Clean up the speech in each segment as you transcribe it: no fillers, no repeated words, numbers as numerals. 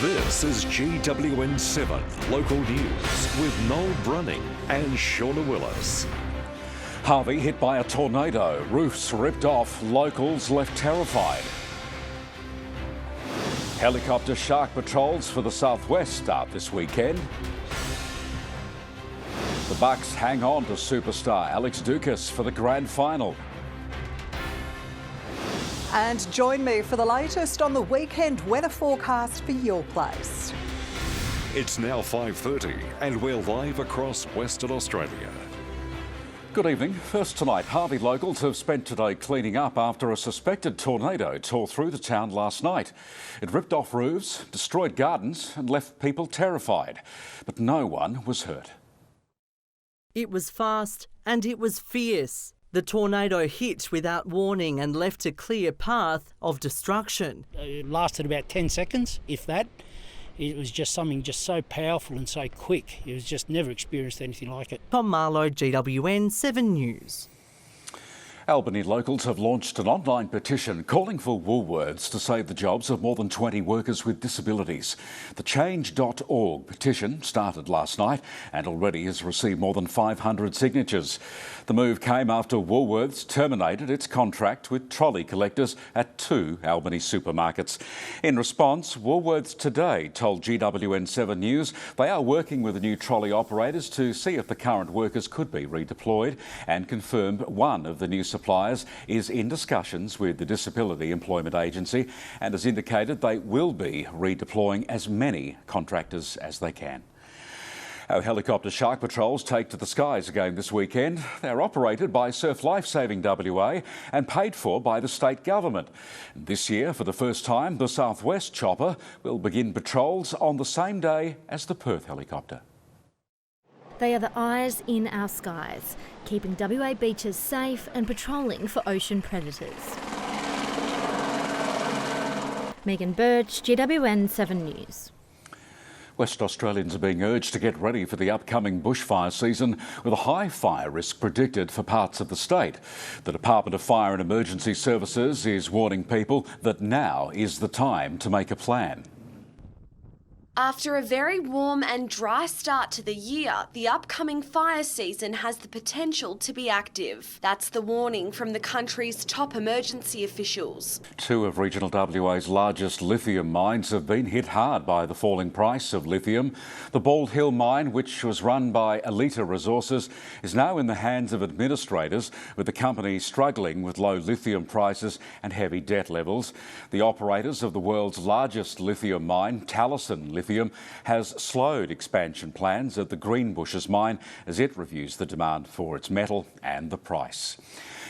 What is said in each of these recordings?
This is GWN7 Local News with Noel Brunning and Shauna Willis. Harvey hit by a tornado. Roofs ripped off. Locals left terrified. Helicopter shark patrols for the southwest start this weekend. The Bucks hang on to superstar Alex Dukas for the grand final. And join me for the latest on the weekend weather forecast for your place. It's now 5:30 and we're live across Western Australia. Good evening. First tonight, Harvey locals have spent today cleaning up after a suspected tornado tore through the town last night. It ripped off roofs, destroyed gardens and left people terrified. But no one was hurt. It was fast and it was fierce. The tornado hit without warning and left a clear path of destruction. It lasted about 10 seconds, if that. It was just something just so powerful and so quick. It was just never experienced anything like it. Tom Marlowe, GWN7 News. Albany locals have launched an online petition calling for Woolworths to save the jobs of more than 20 workers with disabilities. The change.org petition started last night and already has received more than 500 signatures. The move came after Woolworths terminated its contract with trolley collectors at 2 Albany supermarkets. In response, Woolworths today told GWN7 News they are working with the new trolley operators to see if the current workers could be redeployed, and confirmed one of the new suppliers is in discussions with the Disability Employment Agency and has indicated they will be redeploying as many contractors as they can. Our helicopter shark patrols take to the skies again this weekend. They're operated by Surf Lifesaving WA and paid for by the state government. This year, for the first time, the Southwest chopper will begin patrols on the same day as the Perth helicopter. They are the eyes in our skies, keeping WA beaches safe and patrolling for ocean predators. Megan Birch, GWN7 News. West Australians are being urged to get ready for the upcoming bushfire season with a high fire risk predicted for parts of the state. The Department of Fire and Emergency Services is warning people that now is the time to make a plan. After a very warm and dry start to the year, the upcoming fire season has the potential to be active. That's the warning from the country's top emergency officials. Two of regional WA's largest lithium mines have been hit hard by the falling price of lithium. The Bald Hill mine, which was run by Elita Resources, is now in the hands of administrators, with the company struggling with low lithium prices and heavy debt levels. The operators of the world's largest lithium mine, Talison Lithium, has slowed expansion plans at the Greenbushes mine as it reviews the demand for its metal and the price.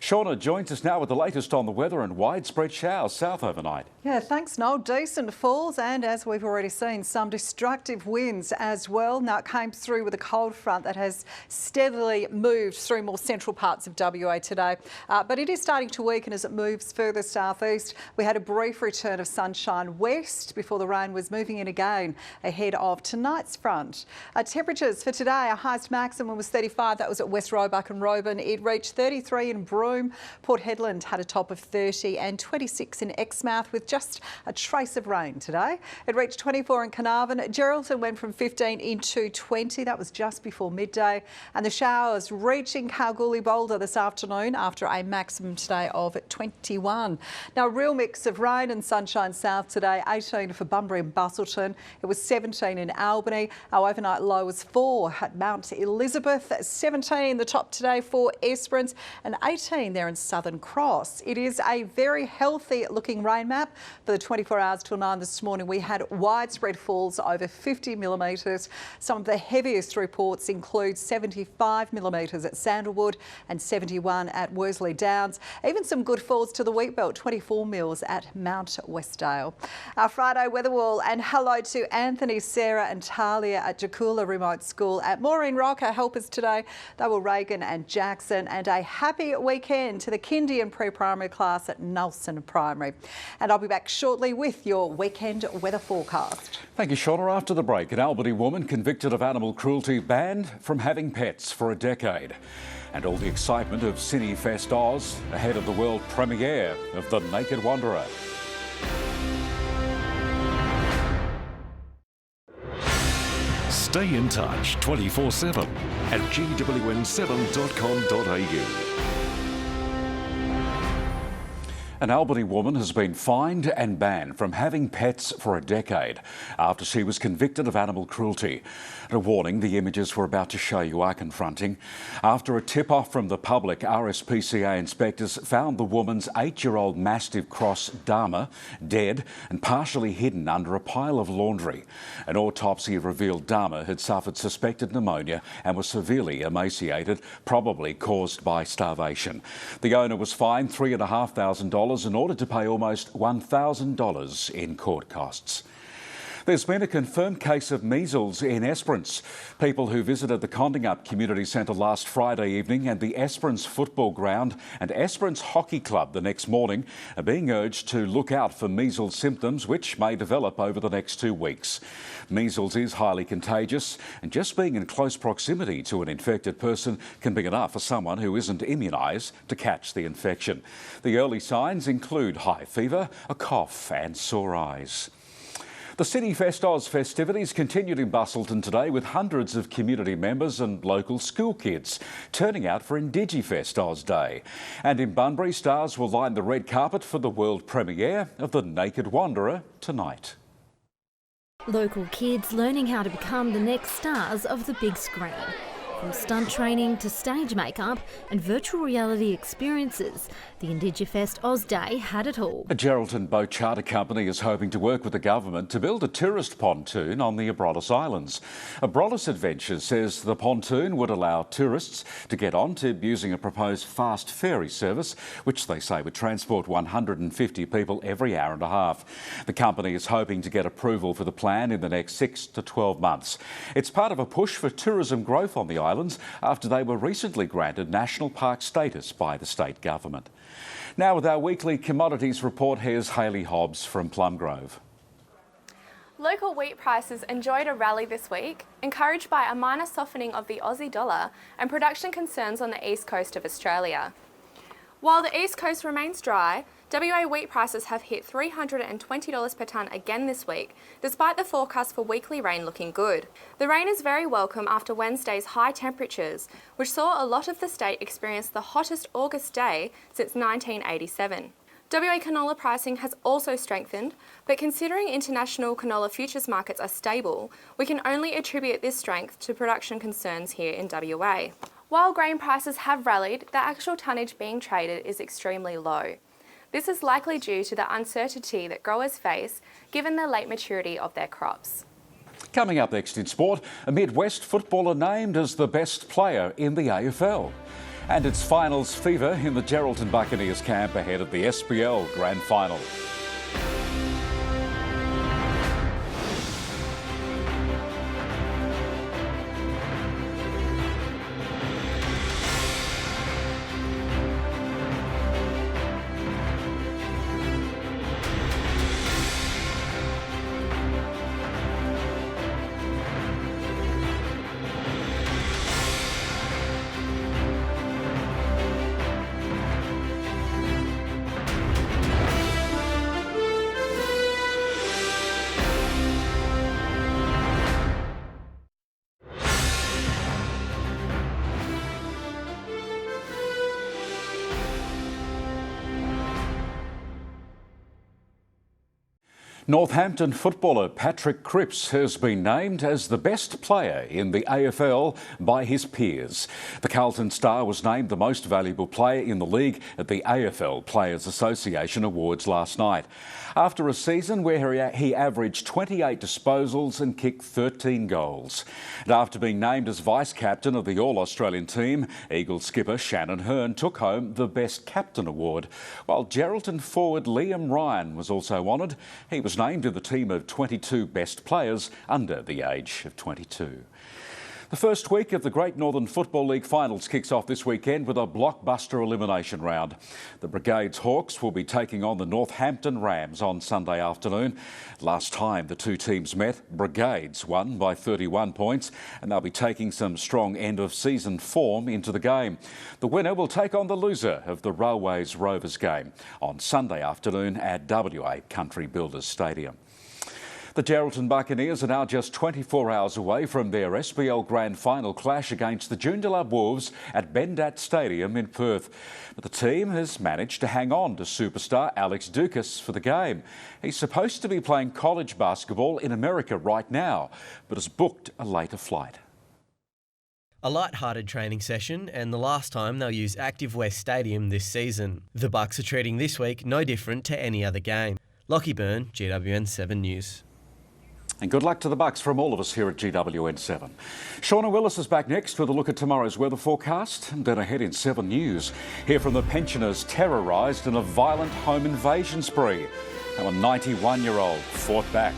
Shauna joins us now with the latest on the weather and widespread showers south overnight. Yeah, thanks, Noel. Decent falls and, as we've already seen, some destructive winds as well. Now, it came through with a cold front that has steadily moved through more central parts of WA today. But it is starting to weaken as it moves further southeast. We had a brief return of sunshine west before the rain was moving in again ahead of tonight's front. Temperatures for today, our highest maximum was 35. That was at West Roebuck and Roebourne. It reached 33 in Broome. Port Hedland had a top of 30 and 26 in Exmouth with just a trace of rain today. It reached 24 in Carnarvon. Geraldton went from 15 into 20. That was just before midday. And the showers reaching Kalgoorlie Boulder this afternoon after a maximum today of 21. Now, a real mix of rain and sunshine south today. 18 for Bunbury and Busselton. It was 17 in Albany. Our overnight low was 4 at Mount Elizabeth. 17 the top today for Esperance and 18 there in Southern Cross. It is a very healthy looking rain map. For the 24 hours till 9 this morning, we had widespread falls over 50 millimetres. Some of the heaviest reports include 75 millimetres at Sandalwood and 71 at Worsley Downs. Even some good falls to the Wheatbelt, 24 mils at Mount Westdale. Our Friday weather wall, and hello to Anthony, Sarah and Talia at Jakula Remote School. At Maureen Rock, our helpers today, they were Reagan and Jackson. And a happy weekend to the kindy and pre-primary class at Nelson Primary. And I'll be back shortly with your weekend weather forecast. Thank you, Shauna. After the break, an Albany woman convicted of animal cruelty banned from having pets for a decade. And all the excitement of CineFest Oz ahead of the world premiere of The Naked Wanderer. Stay in touch 24/7 at GWN7.com.au. An Albany woman has been fined and banned from having pets for a decade after she was convicted of animal cruelty. And a warning, the images we're about to show you are confronting. After a tip-off from the public, RSPCA inspectors found the woman's 8-year-old Mastiff cross Dharma dead and partially hidden under a pile of laundry. An autopsy revealed Dharma had suffered suspected pneumonia and was severely emaciated, probably caused by starvation. The owner was fined $3,500 in order to pay almost $1,000 in court costs. There's been a confirmed case of measles in Esperance. People who visited the Condingup Community Centre last Friday evening and the Esperance Football Ground and Esperance Hockey Club the next morning are being urged to look out for measles symptoms which may develop over the next 2 weeks. Measles is highly contagious and just being in close proximity to an infected person can be enough for someone who isn't immunised to catch the infection. The early signs include high fever, a cough and sore eyes. The City Fest Oz festivities continued in Bustleton today with hundreds of community members and local school kids turning out for Indigifest Oz Day. And in Bunbury, stars will line the red carpet for the world premiere of The Naked Wanderer tonight. Local kids learning how to become the next stars of the big screen. From stunt training to stage makeup and virtual reality experiences, the Indigifest Oz Day had it all. A Geraldton Boat Charter Company is hoping to work with the government to build a tourist pontoon on the Abrolhos Islands. Abrolhos Adventures says the pontoon would allow tourists to get onto using a proposed fast ferry service, which they say would transport 150 people every hour and a half. The company is hoping to get approval for the plan in the next 6 to 12 months. It's part of a push for tourism growth on the islands after they were recently granted national park status by the state government. Now with our weekly commodities report, here's Hayley Hobbs from Plumgrove. Local wheat prices enjoyed a rally this week, encouraged by a minor softening of the Aussie dollar and production concerns on the east coast of Australia. While the east coast remains dry, WA wheat prices have hit $320 per tonne again this week, despite the forecast for weekly rain looking good. The rain is very welcome after Wednesday's high temperatures, which saw a lot of the state experience the hottest August day since 1987. WA canola pricing has also strengthened, but considering international canola futures markets are stable, we can only attribute this strength to production concerns here in WA. While grain prices have rallied, the actual tonnage being traded is extremely low. This is likely due to the uncertainty that growers face given the late maturity of their crops. Coming up next in sport, a Midwest footballer named as the best player in the AFL. And it's finals fever in the Geraldton Buccaneers camp ahead of the SPL Grand Final. Northampton footballer Patrick Cripps has been named as the best player in the AFL by his peers. The Carlton star was named the most valuable player in the league at the AFL Players Association Awards last night. After a season where he averaged 28 disposals and kicked 13 goals. And after being named as vice-captain of the All-Australian team, Eagles skipper Shannon Hearn took home the Best Captain award, while Geraldton forward Liam Ryan was also honoured. He was named in the team of 22 best players under the age of 22. The first week of the Great Northern Football League finals kicks off this weekend with a blockbuster elimination round. The Brigades Hawks will be taking on the Northampton Rams on Sunday afternoon. Last time the two teams met, Brigades won by 31 points and they'll be taking some strong end-of-season form into the game. The winner will take on the loser of the Railways Rovers game on Sunday afternoon at WA Country Builders Stadium. The Geraldton Buccaneers are now just 24 hours away from their SPL Grand Final clash against the Joondalup Wolves at Bendat Stadium in Perth. But the team has managed to hang on to superstar Alex Dukas for the game. He's supposed to be playing college basketball in America right now, but has booked a later flight. A light-hearted training session and the last time they'll use Active West Stadium this season. The Bucks are treating this week no different to any other game. Lockie Byrne, GWN7 News. And good luck to the Bucks from all of us here at GWN7. Shauna Willis is back next with a look at tomorrow's weather forecast. And then ahead in 7 News, hear from the pensioners terrorised in a violent home invasion spree. How a 91-year-old fought back.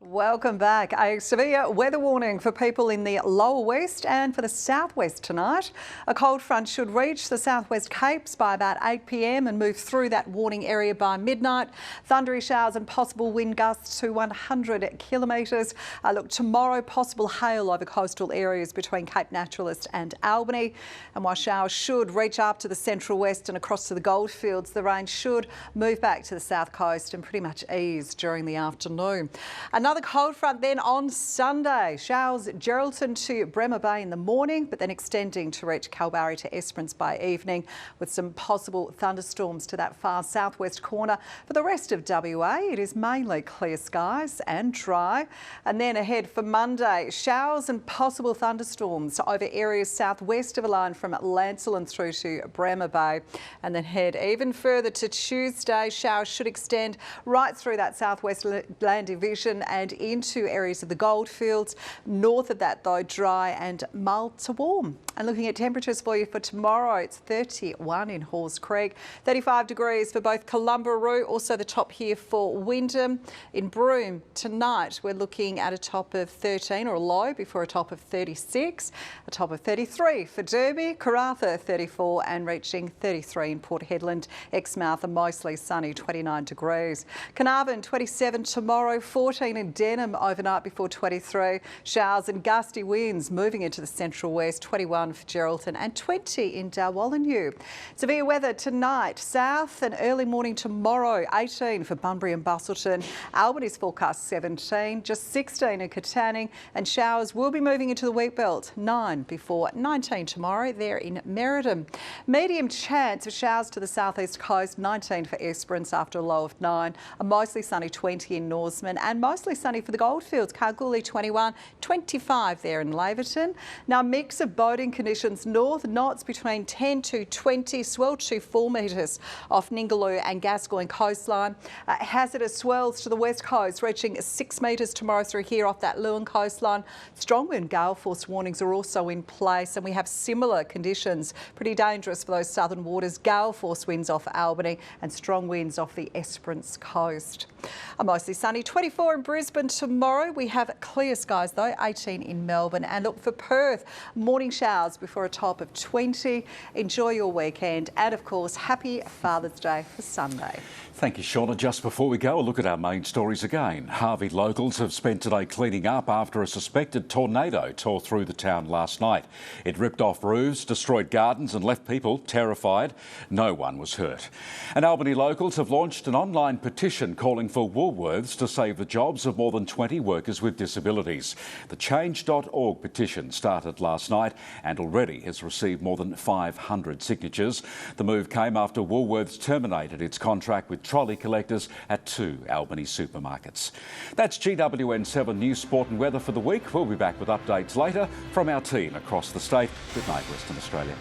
Welcome back. A severe weather warning for people in the lower west and for the southwest tonight. A cold front should reach the southwest Capes by about 8 p.m. and move through that warning area by midnight. Thundery showers and possible wind gusts to 100 kilometres. Look, tomorrow possible hail over coastal areas between Cape Naturalist and Albany. And while showers should reach up to the central west and across to the goldfields, the rain should move back to the south coast and pretty much ease during the afternoon. Another cold front then on Sunday. Showers Geraldton to Bremer Bay in the morning, but then extending to reach Kalbarri to Esperance by evening, with some possible thunderstorms to that far southwest corner. For the rest of WA, it is mainly clear skies and dry. And then ahead for Monday, showers and possible thunderstorms over areas southwest of a line from Lancelin through to Bremer Bay. And then head even further to Tuesday. Showers should extend right through that southwest land division and into areas of the goldfields. North of that though, dry and mild to warm. And looking at temperatures for you for tomorrow, it's 31 in Halls Creek, 35 degrees for both Columbaroo, also the top here for Wyndham. In Broome tonight, we're looking at a top of 13 or a low before a top of 36, a top of 33 for Derby, Karratha 34 and reaching 33 in Port Hedland, Exmouth and mostly sunny 29 degrees. Carnarvon 27 tomorrow, 14 in Denham overnight before 23. Showers and gusty winds moving into the central west, 21 for Geraldton and 20 in Darwallinu. Severe weather tonight, south and early morning tomorrow, 18 for Bunbury and Busselton. Albany's forecast 17, just 16 in Katanning, and showers will be moving into the wheat belt, 9 before 19 tomorrow there in Merredin. Medium chance of showers to the southeast coast, 19 for Esperance after a low of 9. A mostly sunny 20 in Norseman and mostly sunny for the goldfields. Kalgoorlie 21, 25 there in Laverton. Now a mix of boating conditions north, knots between 10 to 20, swell to 4 metres off Ningaloo and Gascoyne coastline. Hazardous swells to the west coast reaching 6 metres tomorrow through here off that Lewin coastline. Strong wind gale force warnings are also in place and we have similar conditions. Pretty dangerous for those southern waters. Gale force winds off Albany and strong winds off the Esperance coast. A mostly sunny 24 in Brisbane tomorrow. We have clear skies though, 18 in Melbourne. And look for Perth, morning showers before a top of 20. Enjoy your weekend and of course, happy Father's Day for Sunday. Thank you, Shauna. Just before we go, a look at our main stories again. Harvey locals have spent today cleaning up after a suspected tornado tore through the town last night. It ripped off roofs, destroyed gardens and left people terrified. No one was hurt. And Albany locals have launched an online petition calling for Woolworths to save the jobs of more than 20 workers with disabilities. The Change.org petition started last night and already has received more than 500 signatures. The move came after Woolworths terminated its contract with trolley collectors at 2 Albany supermarkets. That's GWN7 News, Sport and Weather for the week. We'll be back with updates later from our team across the state. Good night, Western Australia.